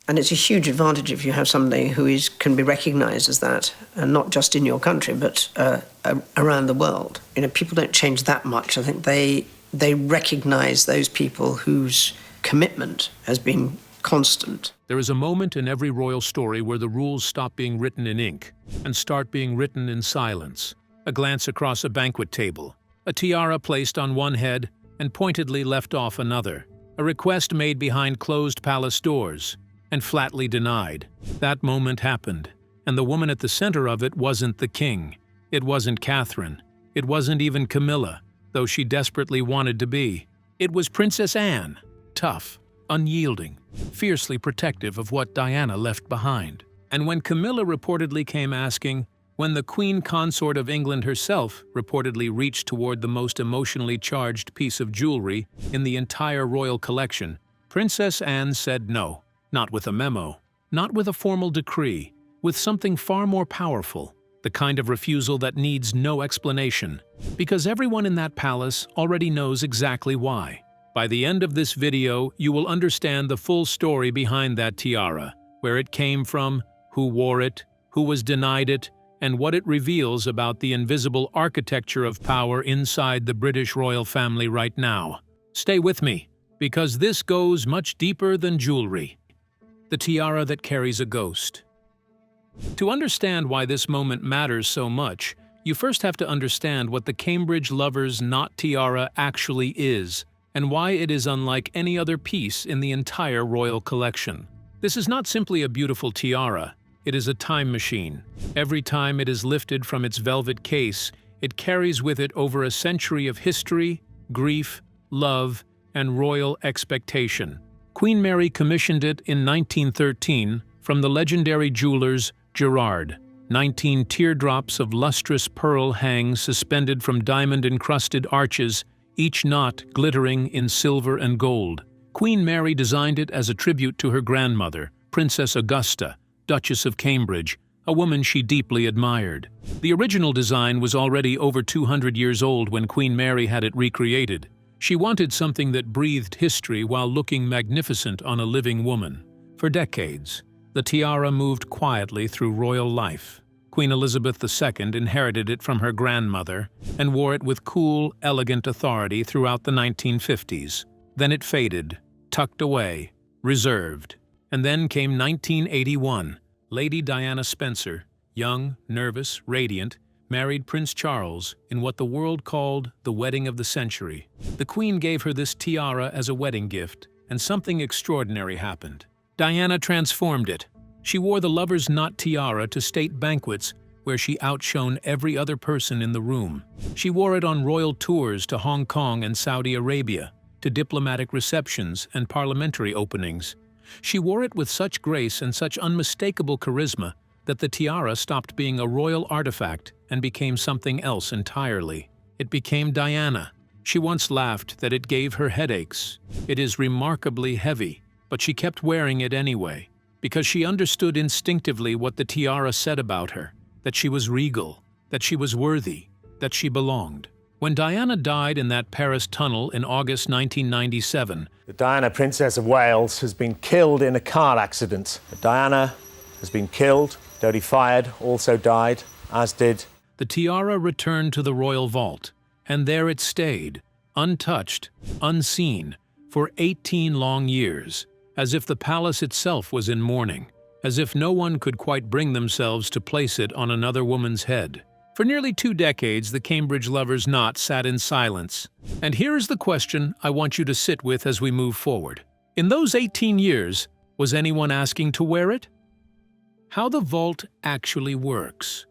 And it's a huge advantage if you have somebody who can be recognised as that, and not just in your country, but around the world. People don't change that much. I think they recognise those people whose commitment has been constant. There is a moment in every royal story where the rules stop being written in ink and start being written in silence. A glance across a banquet table, a tiara placed on one head and pointedly left off another, a request made behind closed palace doors and flatly denied. That moment happened, and the woman at the center of it wasn't the king. It wasn't Catherine. It wasn't even Camilla, though she desperately wanted to be. It was Princess Anne, tough, unyielding, fiercely protective of what Diana left behind. And when Camilla reportedly came asking, when the Queen Consort of England herself reportedly reached toward the most emotionally charged piece of jewelry in the entire royal collection, Princess Anne said no. Not with a memo, not with a formal decree, with something far more powerful, the kind of refusal that needs no explanation, because everyone in that palace already knows exactly why. By the end of this video, you will understand the full story behind that tiara, where it came from, who wore it, who was denied it, and what it reveals about the invisible architecture of power inside the British royal family right now. Stay with me, because this goes much deeper than jewelry. The tiara that carries a ghost. To understand why this moment matters so much, you first have to understand what the Cambridge Lovers' Knot tiara actually is, and why it is unlike any other piece in the entire royal collection. This is not simply a beautiful tiara, it is a time machine. Every time it is lifted from its velvet case, it carries with it over a century of history, grief, love, and royal expectation. Queen Mary commissioned it in 1913 from the legendary jewelers Gerard. 19 teardrops of lustrous pearl hang suspended from diamond-encrusted arches, each knot glittering in silver and gold. Queen Mary designed it as a tribute to her grandmother, Princess Augusta, Duchess of Cambridge, a woman she deeply admired. The original design was already over 200 years old when Queen Mary had it recreated. She wanted something that breathed history while looking magnificent on a living woman. For decades, the tiara moved quietly through royal life. Queen Elizabeth II inherited it from her grandmother and wore it with cool, elegant authority throughout the 1950s. Then it faded, tucked away, reserved. And then came 1981. Lady Diana Spencer, young, nervous, radiant, married Prince Charles in what the world called the wedding of the century. The Queen gave her this tiara as a wedding gift, and something extraordinary happened. Diana transformed it. She wore the Lover's Knot tiara to state banquets where she outshone every other person in the room. She wore it on royal tours to Hong Kong and Saudi Arabia, to diplomatic receptions and parliamentary openings. She wore it with such grace and such unmistakable charisma that the tiara stopped being a royal artifact and became something else entirely. It became Diana. She once laughed that it gave her headaches. It is remarkably heavy, but she kept wearing it anyway, because she understood instinctively what the tiara said about her, that she was regal, that she was worthy, that she belonged. When Diana died in that Paris tunnel in August 1997, the Diana, Princess of Wales, has been killed in a car accident. Diana has been killed. Dodi Fayed also died, as did. The tiara returned to the royal vault, and there it stayed, untouched, unseen, for 18 long years, as if the palace itself was in mourning, as if no one could quite bring themselves to place it on another woman's head. For nearly 2 decades, the Cambridge Lovers' Knot sat in silence. And here is the question I want you to sit with as we move forward. In those 18 years, was anyone asking to wear it? How the vault actually works.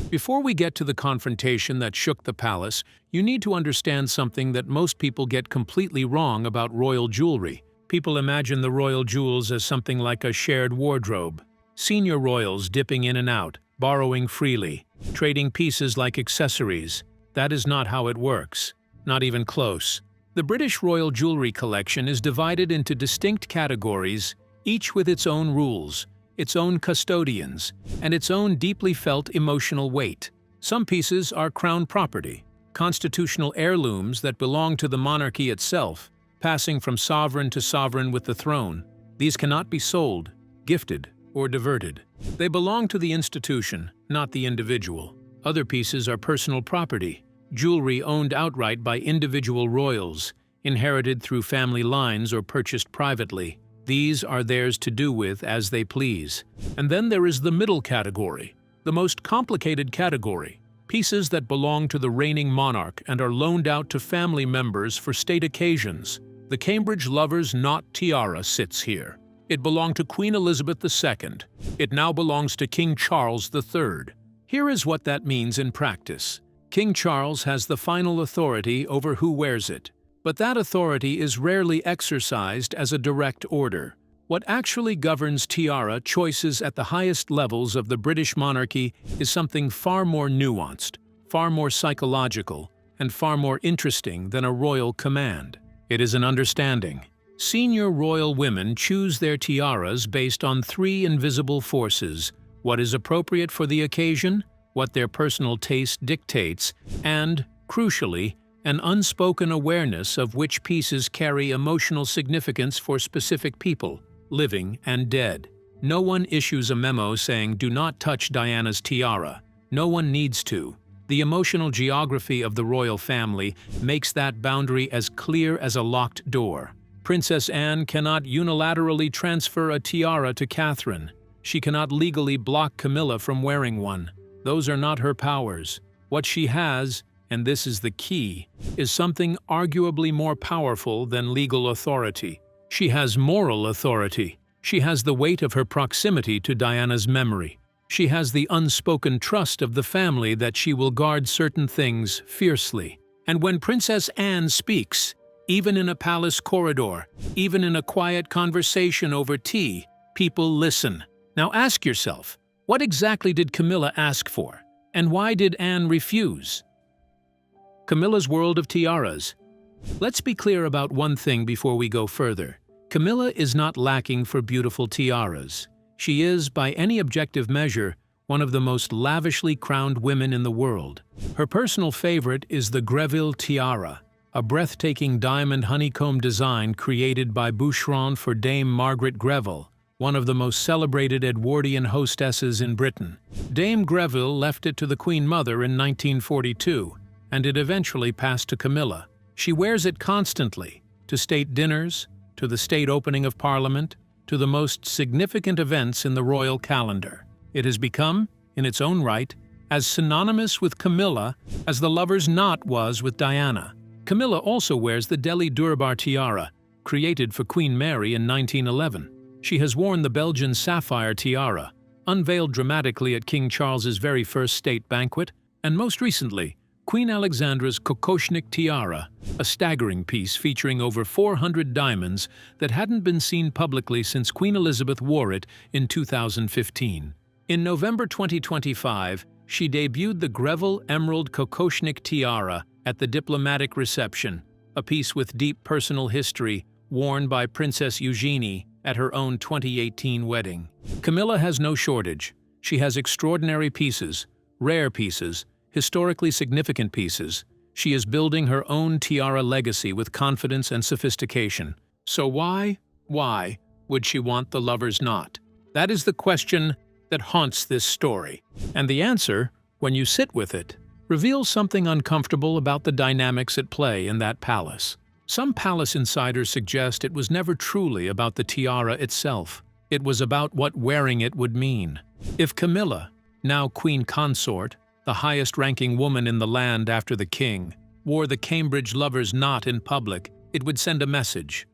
Before we get to the confrontation that shook the palace, you need to understand something that most people get completely wrong about royal jewelry. People imagine the royal jewels as something like a shared wardrobe. Senior royals dipping in and out, borrowing freely, trading pieces like accessories. That is not how it works. Not even close. The British royal jewelry collection is divided into distinct categories, each with its own rules, its own custodians, and its own deeply felt emotional weight. Some pieces are crown property, constitutional heirlooms that belong to the monarchy itself, passing from sovereign to sovereign with the throne. These cannot be sold, gifted, or diverted. They belong to the institution, not the individual. Other pieces are personal property, jewelry owned outright by individual royals, inherited through family lines or purchased privately. These are theirs to do with as they please. And then there is the middle category, the most complicated category, pieces that belong to the reigning monarch and are loaned out to family members for state occasions. The Cambridge Lovers' Knot tiara sits here. It belonged to Queen Elizabeth II. It now belongs to King Charles III. Here is what that means in practice. King Charles has the final authority over who wears it, but that authority is rarely exercised as a direct order. What actually governs tiara choices at the highest levels of the British monarchy is something far more nuanced, far more psychological, and far more interesting than a royal command. It is an understanding. Senior royal women choose their tiaras based on three invisible forces: what is appropriate for the occasion, what their personal taste dictates, and, crucially, an unspoken awareness of which pieces carry emotional significance for specific people, living and dead. No one issues a memo saying, "Do not touch Diana's tiara." No one needs to. The emotional geography of the royal family makes that boundary as clear as a locked door. Princess Anne cannot unilaterally transfer a tiara to Catherine. She cannot legally block Camilla from wearing one. Those are not her powers. What she has, and this is the key, is something arguably more powerful than legal authority. She has moral authority. She has the weight of her proximity to Diana's memory. She has the unspoken trust of the family that she will guard certain things fiercely. And when Princess Anne speaks, even in a palace corridor, even in a quiet conversation over tea, people listen. Now ask yourself, what exactly did Camilla ask for? And why did Anne refuse? Camilla's world of tiaras. Let's be clear about one thing before we go further. Camilla is not lacking for beautiful tiaras. She is, by any objective measure, one of the most lavishly crowned women in the world. Her personal favorite is the Greville tiara, a breathtaking diamond honeycomb design created by Boucheron for Dame Margaret Greville, one of the most celebrated Edwardian hostesses in Britain. Dame Greville left it to the Queen Mother in 1942, and it eventually passed to Camilla. She wears it constantly, to state dinners, to the state opening of Parliament, to the most significant events in the royal calendar. It has become, in its own right, as synonymous with Camilla as the Lover's Knot was with Diana. Camilla also wears the Delhi Durbar tiara, created for Queen Mary in 1911. She has worn the Belgian sapphire tiara, unveiled dramatically at King Charles's very first state banquet, and most recently, Queen Alexandra's Kokoshnik tiara, a staggering piece featuring over 400 diamonds that hadn't been seen publicly since Queen Elizabeth wore it in 2015. In November 2025, she debuted the Greville Emerald Kokoshnik tiara at the diplomatic reception, a piece with deep personal history worn by Princess Eugenie at her own 2018 wedding. Camilla has no shortage. She has extraordinary pieces, rare pieces, historically significant pieces. She is building her own tiara legacy with confidence and sophistication. So why would she want the Lover's Knot? That is the question that haunts this story. And the answer, when you sit with it, reveals something uncomfortable about the dynamics at play in that palace. Some palace insiders suggest it was never truly about the tiara itself. It was about what wearing it would mean. If Camilla, now Queen Consort, the highest-ranking woman in the land after the king, wore the Cambridge Lovers' Knot in public, it would send a message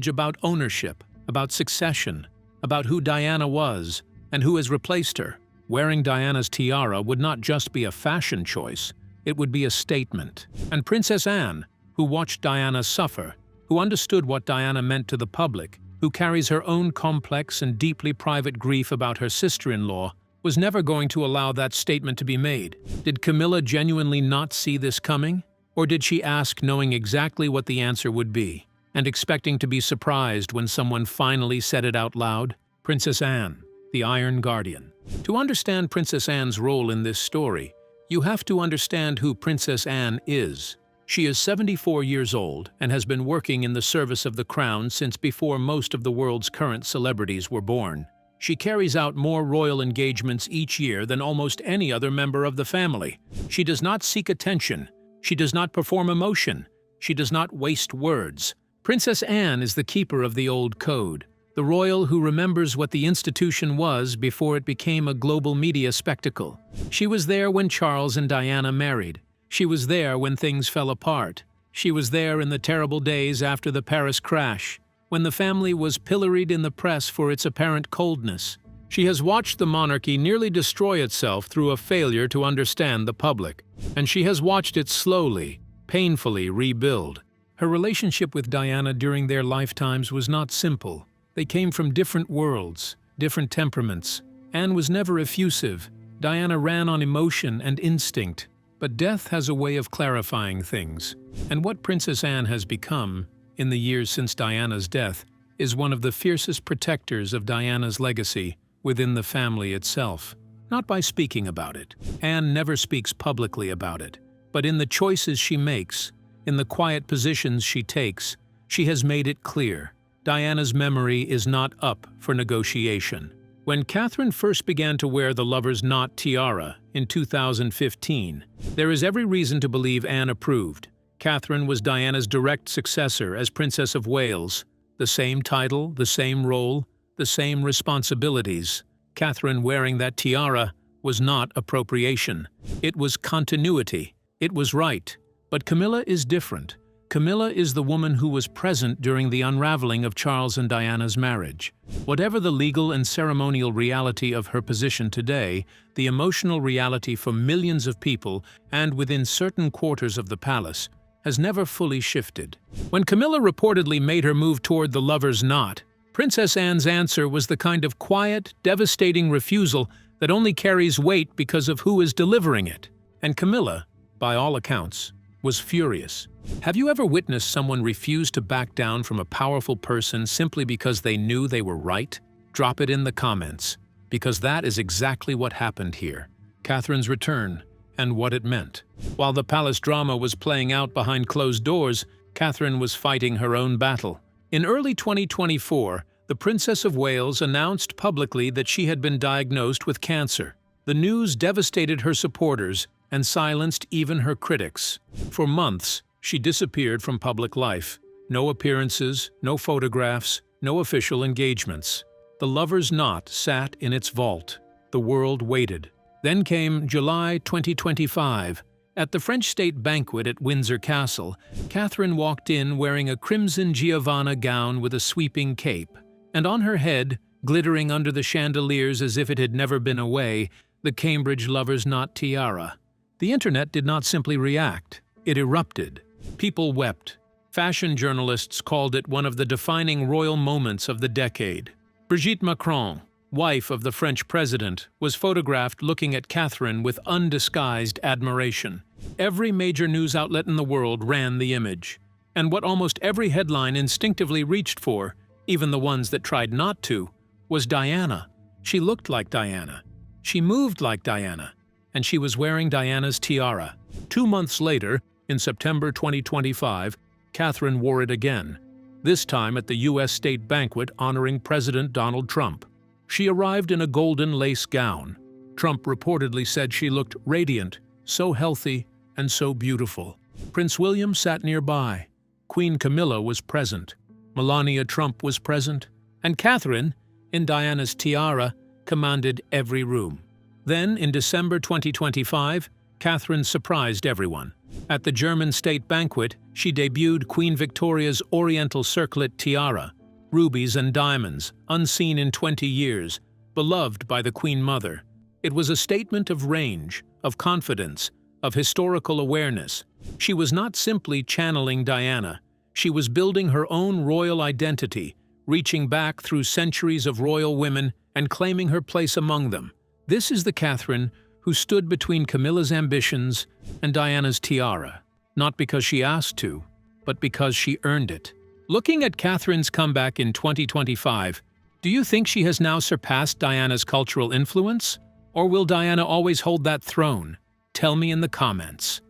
about ownership, about succession, about who Diana was and who has replaced her. Wearing Diana's tiara would not just be a fashion choice, it would be a statement. And Princess Anne, who watched Diana suffer, who understood what Diana meant to the public, who carries her own complex and deeply private grief about her sister-in-law, was never going to allow that statement to be made. Did Camilla genuinely not see this coming? Or did she ask knowing exactly what the answer would be, and expecting to be surprised when someone finally said it out loud? Princess Anne, the Iron Guardian. To understand Princess Anne's role in this story, you have to understand who Princess Anne is. She is 74 years old and has been working in the service of the crown since before most of the world's current celebrities were born. She carries out more royal engagements each year than almost any other member of the family. She does not seek attention. She does not perform emotion. She does not waste words. Princess Anne is the keeper of the old code, the royal who remembers what the institution was before it became a global media spectacle. She was there when Charles and Diana married. She was there when things fell apart. She was there in the terrible days after the Paris crash, when the family was pilloried in the press for its apparent coldness. She has watched the monarchy nearly destroy itself through a failure to understand the public, and she has watched it slowly, painfully rebuild. Her relationship with Diana during their lifetimes was not simple. They came from different worlds, different temperaments. Anne was never effusive. Diana ran on emotion and instinct. But death has a way of clarifying things, and what Princess Anne has become, in the years since Diana's death, is one of the fiercest protectors of Diana's legacy within the family itself. Not by speaking about it. Anne never speaks publicly about it, but in the choices she makes, in the quiet positions she takes, she has made it clear. Diana's memory is not up for negotiation. When Catherine first began to wear the lover's knot tiara in 2015, there is every reason to believe Anne approved. Catherine was Diana's direct successor as Princess of Wales. The same title, the same role, the same responsibilities. Catherine wearing that tiara was not appropriation. It was continuity. It was right. But Camilla is different. Camilla is the woman who was present during the unraveling of Charles and Diana's marriage. Whatever the legal and ceremonial reality of her position today, the emotional reality for millions of people and within certain quarters of the palace has never fully shifted. When Camilla reportedly made her move toward the lover's knot, Princess Anne's answer was the kind of quiet, devastating refusal that only carries weight because of who is delivering it. And Camilla, by all accounts, was furious. Have you ever witnessed someone refuse to back down from a powerful person simply because they knew they were right? Drop it in the comments, because that is exactly what happened here. Catherine's return, and what it meant. While the palace drama was playing out behind closed doors, Catherine was fighting her own battle. In early 2024, the Princess of Wales announced publicly that she had been diagnosed with cancer. The news devastated her supporters and silenced even her critics. For months, she disappeared from public life. No appearances, no photographs, no official engagements. The lover's knot sat in its vault. The world waited. Then came July 2025. At the French state banquet at Windsor Castle, Catherine walked in wearing a crimson Giovanna gown with a sweeping cape, and on her head, glittering under the chandeliers as if it had never been away, the Cambridge lover's knot tiara. The internet did not simply react, it erupted. People wept. Fashion journalists called it one of the defining royal moments of the decade. Brigitte Macron, wife of the French president, was photographed looking at Catherine with undisguised admiration. Every major news outlet in the world ran the image. And what almost every headline instinctively reached for, even the ones that tried not to, was Diana. She looked like Diana. She moved like Diana. And she was wearing Diana's tiara. 2 months later, in September 2025, Catherine wore it again, this time at the U.S. state banquet honoring President Donald Trump. She arrived in a golden lace gown. Trump reportedly said she looked radiant, so healthy, and so beautiful. Prince William sat nearby. Queen Camilla was present. Melania Trump was present. And Catherine, in Diana's tiara, commanded every room. Then, in December 2025, Catherine surprised everyone. At the German state banquet, she debuted Queen Victoria's Oriental circlet tiara, rubies and diamonds, unseen in 20 years, beloved by the Queen Mother. It was a statement of range, of confidence, of historical awareness. She was not simply channeling Diana. She was building her own royal identity, reaching back through centuries of royal women and claiming her place among them. This is the Catherine who stood between Camilla's ambitions and Diana's tiara, not because she asked to, but because she earned it. Looking at Catherine's comeback in 2025, do you think she has now surpassed Diana's cultural influence? Or will Diana always hold that throne? Tell me in the comments.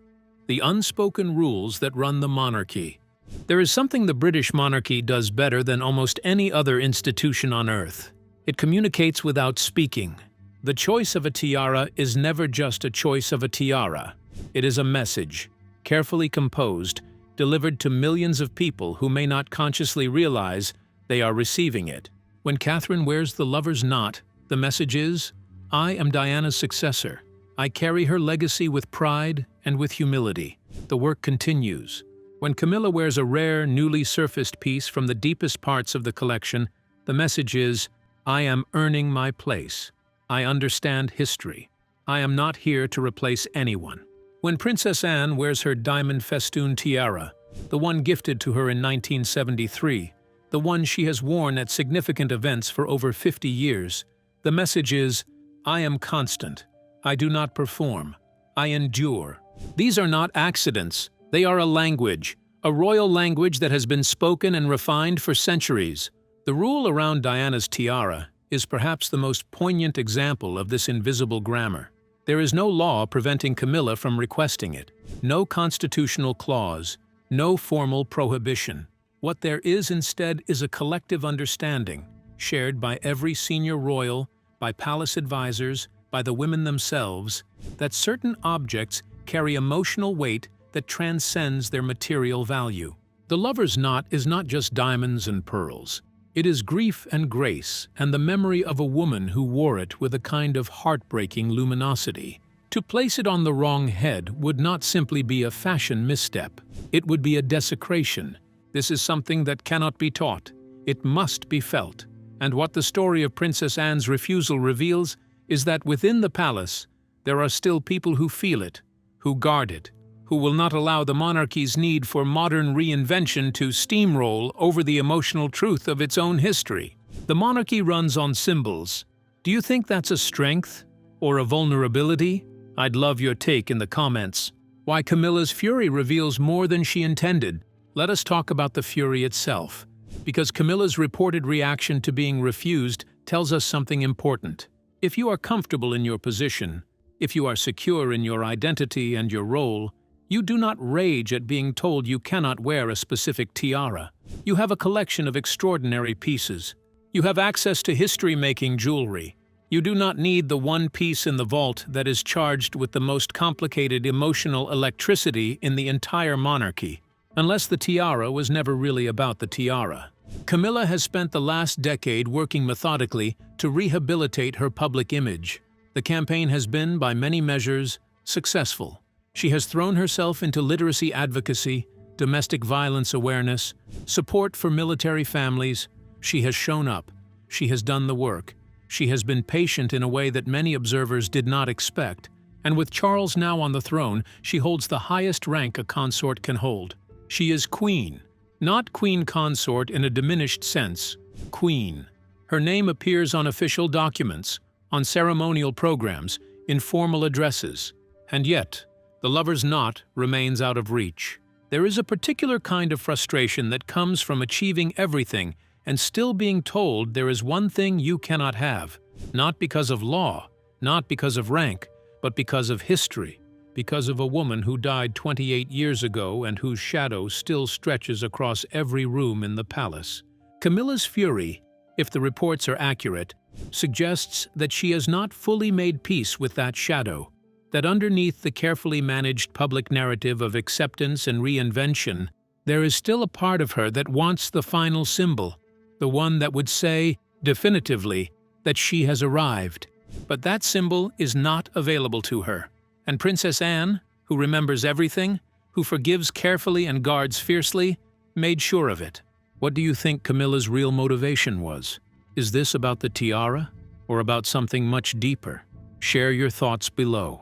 the unspoken rules that run the monarchy. There is something the British monarchy does better than almost any other institution on earth. It communicates without speaking. The choice of a tiara is never just a choice of a tiara. It is a message, carefully composed, delivered to millions of people who may not consciously realize they are receiving it. When Catherine wears the lover's knot, the message is, I am Diana's successor. I carry her legacy with pride and with humility. The work continues. When Camilla wears a rare, newly surfaced piece from the deepest parts of the collection, the message is, I am earning my place. I understand history. I am not here to replace anyone. When Princess Anne wears her diamond festoon tiara, the one gifted to her in 1973, the one she has worn at significant events for over 50 years, the message is, I am constant. I do not perform. I endure. These are not accidents. They are a language, a royal language that has been spoken and refined for centuries. The rule around Diana's tiara is perhaps the most poignant example of this invisible grammar. There is no law preventing Camilla from requesting it, no constitutional clause, no formal prohibition. What there is instead is a collective understanding, shared by every senior royal, by palace advisors, by the women themselves, that certain objects carry emotional weight that transcends their material value. The lover's knot is not just diamonds and pearls. It is grief and grace, and the memory of a woman who wore it with a kind of heartbreaking luminosity. To place it on the wrong head would not simply be a fashion misstep. It would be a desecration. This is something that cannot be taught. It must be felt. And what the story of Princess Anne's refusal reveals is that within the palace, there are still people who feel it, who guard it, who will not allow the monarchy's need for modern reinvention to steamroll over the emotional truth of its own history. The monarchy runs on symbols. Do you think that's a strength or a vulnerability? I'd love your take in the comments. Why Camilla's fury reveals more than she intended. Let us talk about the fury itself, because Camilla's reported reaction to being refused tells us something important. If you are comfortable in your position, if you are secure in your identity and your role, you do not rage at being told you cannot wear a specific tiara. You have a collection of extraordinary pieces. You have access to history-making jewelry. You do not need the one piece in the vault that is charged with the most complicated emotional electricity in the entire monarchy, unless the tiara was never really about the tiara. Camilla has spent the last decade working methodically to rehabilitate her public image. The campaign has been, by many measures, successful. She has thrown herself into literacy advocacy, domestic violence awareness, support for military families. She has shown up. She has done the work. She has been patient in a way that many observers did not expect. And with Charles now on the throne, she holds the highest rank a consort can hold. She is queen. Not queen consort in a diminished sense, queen. Her name appears on official documents, on ceremonial programs, in formal addresses. And yet, the lover's knot remains out of reach. There is a particular kind of frustration that comes from achieving everything and still being told there is one thing you cannot have, not because of law, not because of rank, but because of history, because of a woman who died 28 years ago and whose shadow still stretches across every room in the palace. Camilla's fury, if the reports are accurate, suggests that she has not fully made peace with that shadow, that underneath the carefully managed public narrative of acceptance and reinvention, there is still a part of her that wants the final symbol, the one that would say, definitively, that she has arrived. But that symbol is not available to her. And Princess Anne, who remembers everything, who forgives carefully and guards fiercely, made sure of it. What do you think Camilla's real motivation was? Is this about the tiara, or about something much deeper? Share your thoughts below.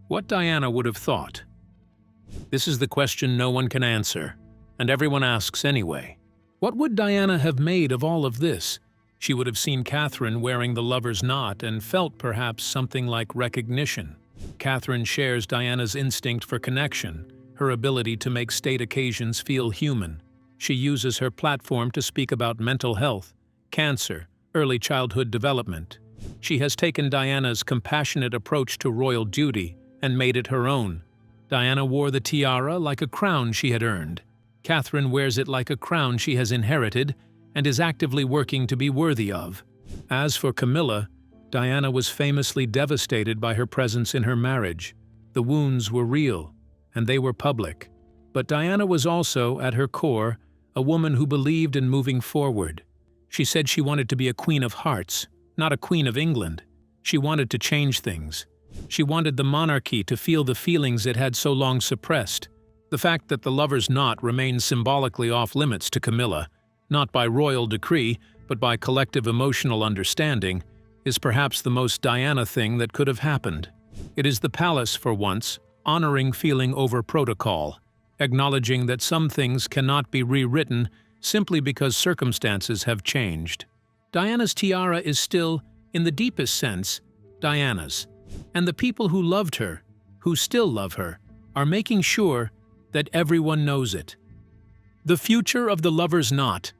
What Diana would have thought? This is the question no one can answer, and everyone asks anyway. What would Diana have made of all of this? She would have seen Catherine wearing the lover's knot and felt perhaps something like recognition. Catherine shares Diana's instinct for connection, her ability to make state occasions feel human. She uses her platform to speak about mental health, cancer, early childhood development. She has taken Diana's compassionate approach to royal duty and made it her own. Diana wore the tiara like a crown she had earned. Catherine wears it like a crown she has inherited and is actively working to be worthy of. As for Camilla, Diana was famously devastated by her presence in her marriage. The wounds were real, and they were public. But Diana was also, at her core, a woman who believed in moving forward. She said she wanted to be a Queen of Hearts, not a Queen of England. She wanted to change things. She wanted the monarchy to feel the feelings it had so long suppressed. The fact that the lover's knot remained symbolically off-limits to Camilla, not by royal decree, but by collective emotional understanding, is perhaps the most Diana thing that could have happened. It is the palace, for once, honoring feeling over protocol, acknowledging that some things cannot be rewritten simply because circumstances have changed. Diana's tiara is still, in the deepest sense, Diana's, and the people who loved her, who still love her, are making sure that everyone knows it. The future of the lover's knot.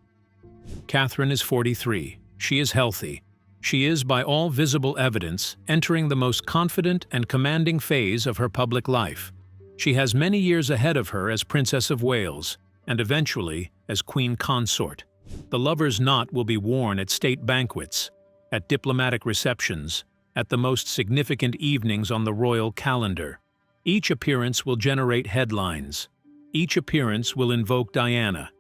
Catherine is 43. She is healthy. She is, by all visible evidence, entering the most confident and commanding phase of her public life. She has many years ahead of her as Princess of Wales, and eventually as Queen Consort. The lover's knot will be worn at state banquets, at diplomatic receptions, at the most significant evenings on the royal calendar. Each appearance will generate headlines. Each appearance will invoke Diana.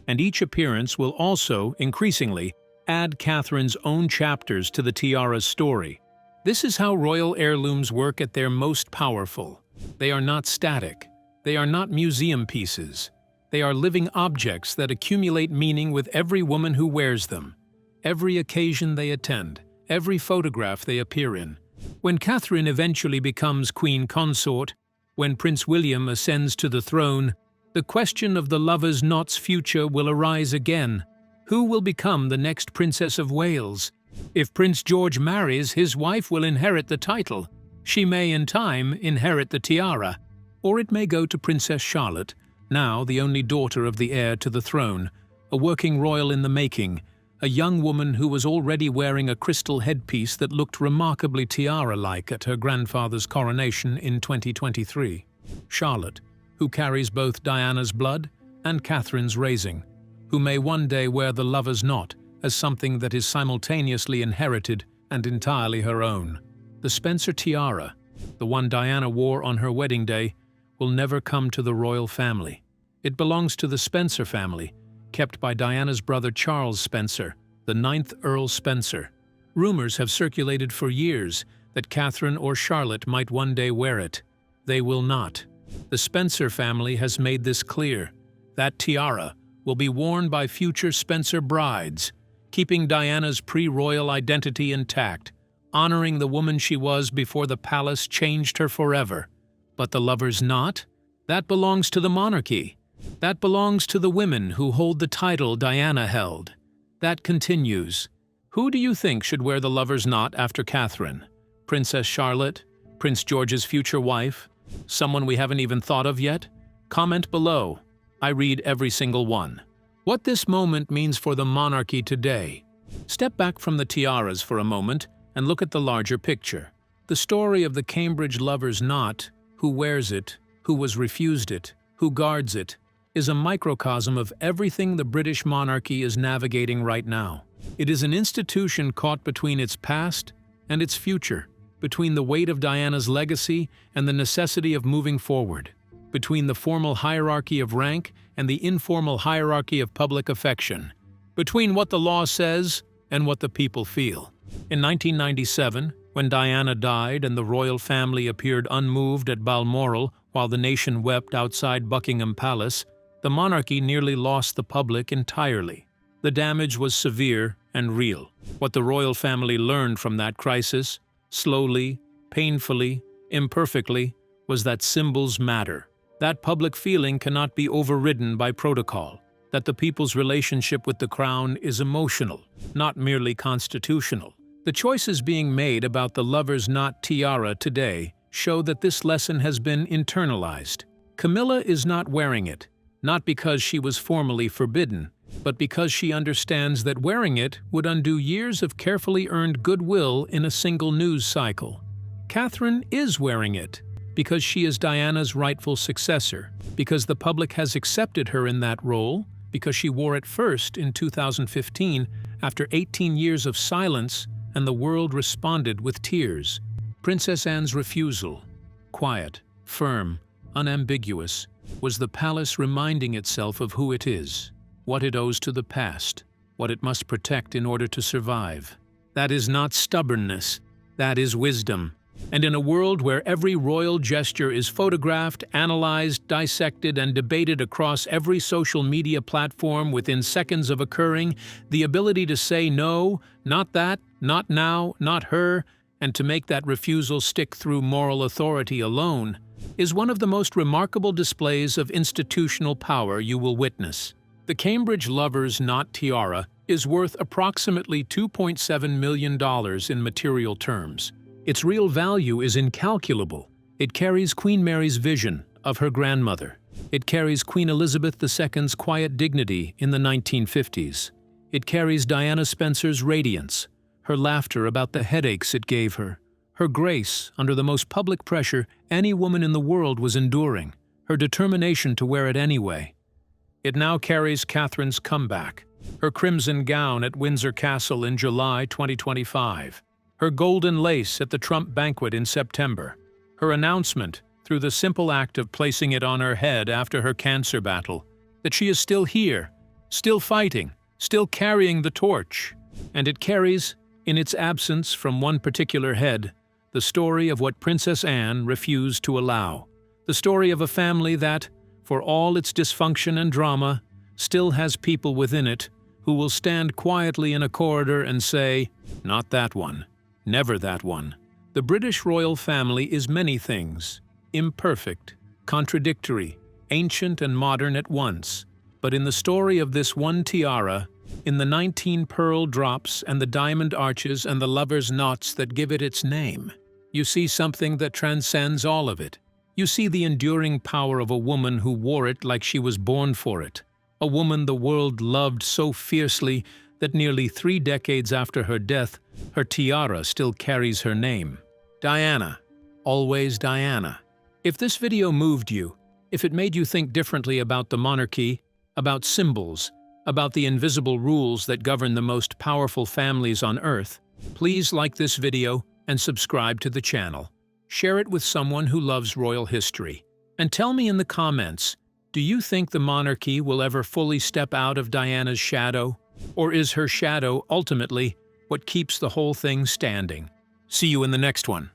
And each appearance will also, increasingly, add Catherine's own chapters to the tiara's story. This is how royal heirlooms work at their most powerful. They are not static. They are not museum pieces. They are living objects that accumulate meaning with every woman who wears them, every occasion they attend, every photograph they appear in. When Catherine eventually becomes Queen Consort, when Prince William ascends to the throne, the question of the lover's knot's future will arise again. Who will become the next Princess of Wales? If Prince George marries, his wife will inherit the title. She may, in time, inherit the tiara. Or it may go to Princess Charlotte, now the only daughter of the heir to the throne, a working royal in the making, a young woman who was already wearing a crystal headpiece that looked remarkably tiara-like at her grandfather's coronation in 2023. Charlotte, who carries both Diana's blood and Catherine's raising, who may one day wear the lover's knot as something that is simultaneously inherited and entirely her own. The Spencer tiara, the one Diana wore on her wedding day, will never come to the royal family. It belongs to the Spencer family, kept by Diana's brother Charles Spencer, the 9th Earl Spencer. Rumors have circulated for years that Catherine or Charlotte might one day wear it. They will not. The Spencer family has made this clear. That tiara will be worn by future Spencer brides, keeping Diana's pre-royal identity intact, honoring the woman she was before the palace changed her forever. But the lover's knot? That belongs to the monarchy. That belongs to the women who hold the title Diana held. That continues. Who do you think should wear the lover's knot after Catherine? Princess Charlotte? Prince George's future wife? Someone we haven't even thought of yet? Comment below. I read every single one. What this moment means for the monarchy today. Step back from the tiaras for a moment and look at the larger picture. The story of the Cambridge lover's knot, who wears it, who was refused it, who guards it, is a microcosm of everything the British monarchy is navigating right now. It is an institution caught between its past and its future, between the weight of Diana's legacy and the necessity of moving forward, between the formal hierarchy of rank and the informal hierarchy of public affection, between what the law says and what the people feel. In 1997, when Diana died and the royal family appeared unmoved at Balmoral while the nation wept outside Buckingham Palace, the monarchy nearly lost the public entirely. The damage was severe and real. What the royal family learned from that crisis, slowly, painfully, imperfectly, was that symbols matter. That public feeling cannot be overridden by protocol. That the people's relationship with the crown is emotional, not merely constitutional. The choices being made about the lover's knot tiara today show that this lesson has been internalized. Camilla is not wearing it, not because she was formally forbidden, but because she understands that wearing it would undo years of carefully earned goodwill in a single news cycle. Catherine is wearing it, Because she is Diana's rightful successor, because the public has accepted her in that role, because she wore it first in 2015 after 18 years of silence and the world responded with tears. Princess Anne's refusal, quiet, firm, unambiguous, was the palace reminding itself of who it is, what it owes to the past, what it must protect in order to survive. That is not stubbornness, that is wisdom. And in a world where every royal gesture is photographed, analyzed, dissected, and debated across every social media platform within seconds of occurring, the ability to say no, not that, not now, not her, and to make that refusal stick through moral authority alone, is one of the most remarkable displays of institutional power you will witness. The Cambridge Lovers' Knot Tiara is worth approximately $2.7 million in material terms. Its real value is incalculable. It carries Queen Mary's vision of her grandmother. It carries Queen Elizabeth II's quiet dignity in the 1950s. It carries Diana Spencer's radiance, her laughter about the headaches it gave her, her grace under the most public pressure any woman in the world was enduring, her determination to wear it anyway. It now carries Catherine's comeback, her crimson gown at Windsor Castle in July 2025, her golden lace at the Trump banquet in September, her announcement, through the simple act of placing it on her head after her cancer battle, that she is still here, still fighting, still carrying the torch. And it carries, in its absence from one particular head, the story of what Princess Anne refused to allow, the story of a family that, for all its dysfunction and drama, still has people within it who will stand quietly in a corridor and say, "Not that one. Never that one." The British royal family is many things, imperfect, contradictory, ancient and modern at once. But in the story of this one tiara, in the 19 pearl drops and the diamond arches and the lover's knots that give it its name, you see something that transcends all of it. You see the enduring power of a woman who wore it like she was born for it, a woman the world loved so fiercely that nearly 3 decades after her death, her tiara still carries her name. Diana, always Diana. If this video moved you, if it made you think differently about the monarchy, about symbols, about the invisible rules that govern the most powerful families on earth, please like this video and subscribe to the channel. Share it with someone who loves royal history. And tell me in the comments, do you think the monarchy will ever fully step out of Diana's shadow? Or is her shadow ultimately what keeps the whole thing standing? See you in the next one.